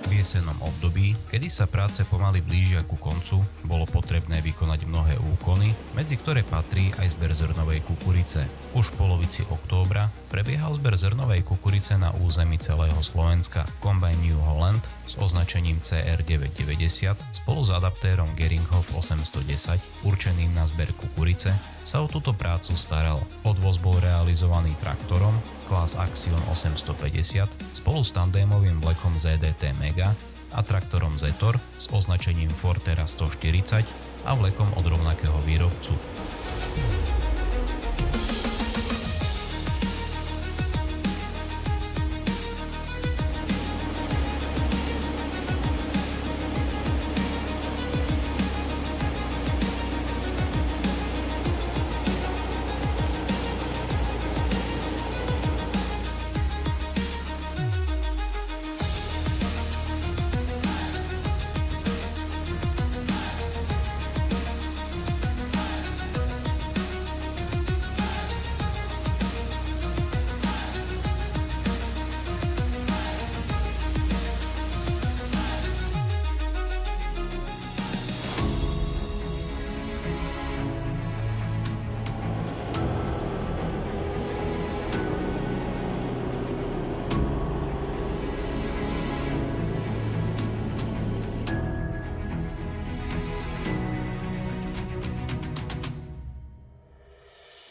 V jesennom období, kedy sa práce pomaly blížia ku koncu, bolo potrebné vykonať mnohé úkony, medzi ktoré patrí aj zber zrnovej kukurice. Už v polovici októbra prebiehal zber zrnovej kukurice na území celého Slovenska. Kombajn New Holland s označením CR990 spolu s adaptérom Geringhoff 810 určeným na zber kukurice sa o túto prácu staral. Odvoz bol realizovaný traktorom Claas Axion 850 spolu s tandémovým vlekom ZDT Mega a traktorom Zetor s označením Fortera 140 a vlekom od rovnakého výrobcu.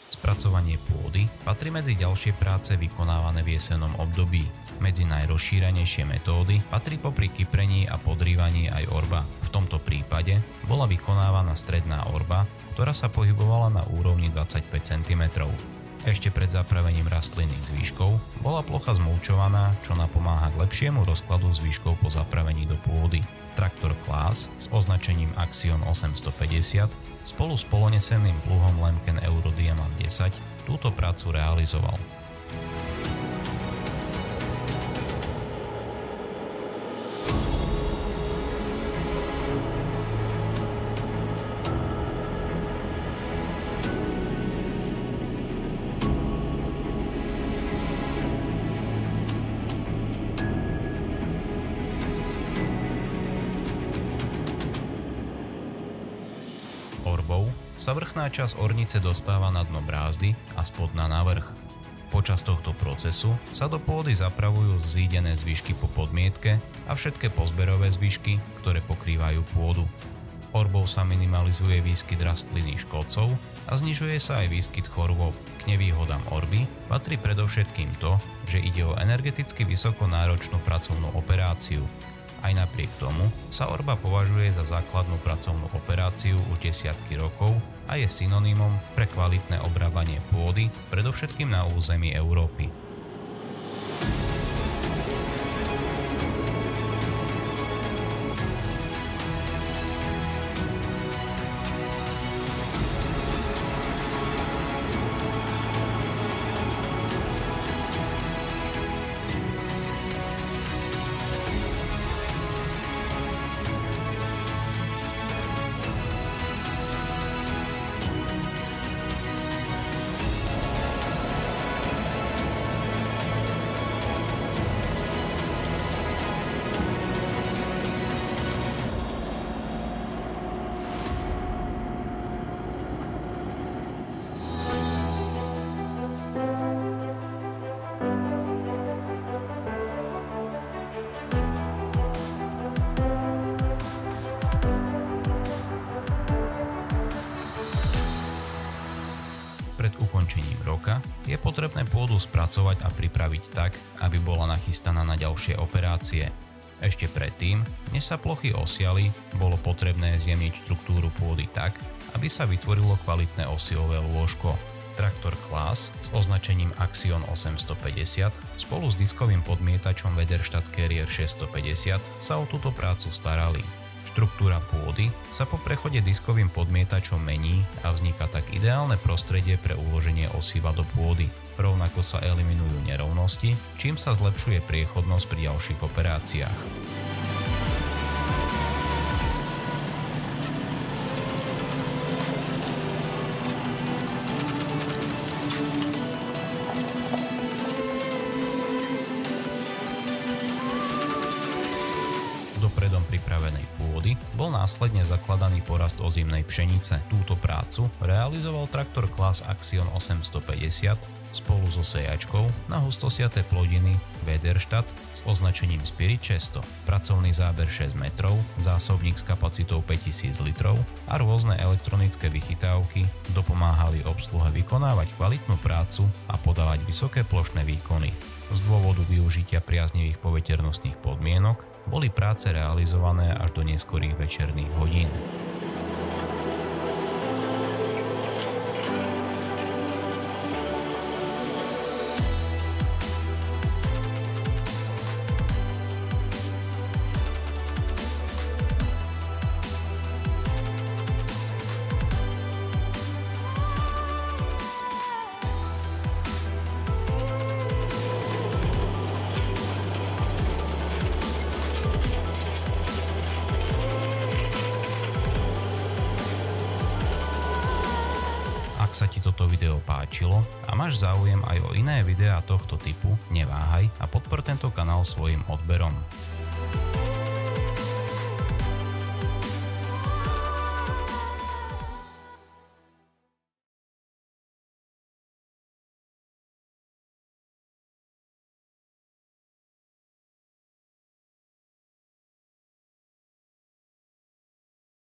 Spracovanie pôdy patrí medzi ďalšie práce vykonávané v jesennom období. Medzi najrozšírenejšie metódy patrí popri kyprení a podrývaní aj orba. V tomto prípade bola vykonávaná stredná orba, ktorá sa pohybovala na úrovni 25 cm. Ešte pred zapravením rastlinných zvyškov bola plocha zmulčovaná, čo napomáha k lepšiemu rozkladu zvyškov po zapravení do pôdy. Traktor Claas s označením Axion 850 spolu s poloneseným pluhom Lemken Euro Diamant 10 túto prácu realizoval. Orbou sa vrchná časť ornice dostáva na dno brázdy a spodná na vrch. Počas tohto procesu sa do pôdy zapravujú zídené zvyšky po podmietke a všetké pozberové zvyšky, ktoré pokrývajú pôdu. Orbou sa minimalizuje výskyt rastlinných škodcov a znižuje sa aj výskyt chorôb. K nevýhodám orby patrí predovšetkým to, že ide o energeticky vysoko náročnú pracovnú operáciu. Aj napriek tomu sa orba považuje za základnú pracovnú operáciu už desiatky rokov a je synonymom pre kvalitné obrábanie pôdy, predovšetkým na území Európy. Pred ukončením roka je potrebné pôdu spracovať a pripraviť tak, aby bola nachystaná na ďalšie operácie. Ešte predtým, než sa plochy osiali, bolo potrebné zjemniť štruktúru pôdy tak, aby sa vytvorilo kvalitné osivové lôžko. Traktor Claas s označením Axion 850 spolu s diskovým podmietačom Wederstadt Carrier 650 sa o túto prácu starali. Štruktúra pôdy sa po prechode diskovým podmietačom mení a vzniká tak ideálne prostredie pre uloženie osiva do pôdy. Rovnako sa eliminujú nerovnosti, čím sa zlepšuje priechodnosť pri ďalších operáciách. Do predom pripravenej pôdy bol následne zakladaný porast ozimnej pšenice. Túto prácu realizoval traktor Claas Axion 850 spolu so sejačkou na hustosiaté plodiny Väderstad s označením Spirit 600, pracovný záber 6 metrov, zásobník s kapacitou 5000 litrov a rôzne elektronické vychytávky dopomáhali obsluhe vykonávať kvalitnú prácu a podávať vysoké plošné výkony. Z dôvodu využitia priaznivých poveternostných podmienok boli práce realizované až do neskorých večerných hodín. Ak sa ti toto video páčilo a máš záujem aj o iné videá tohto typu, neváhaj a podpor tento kanál svojim odberom.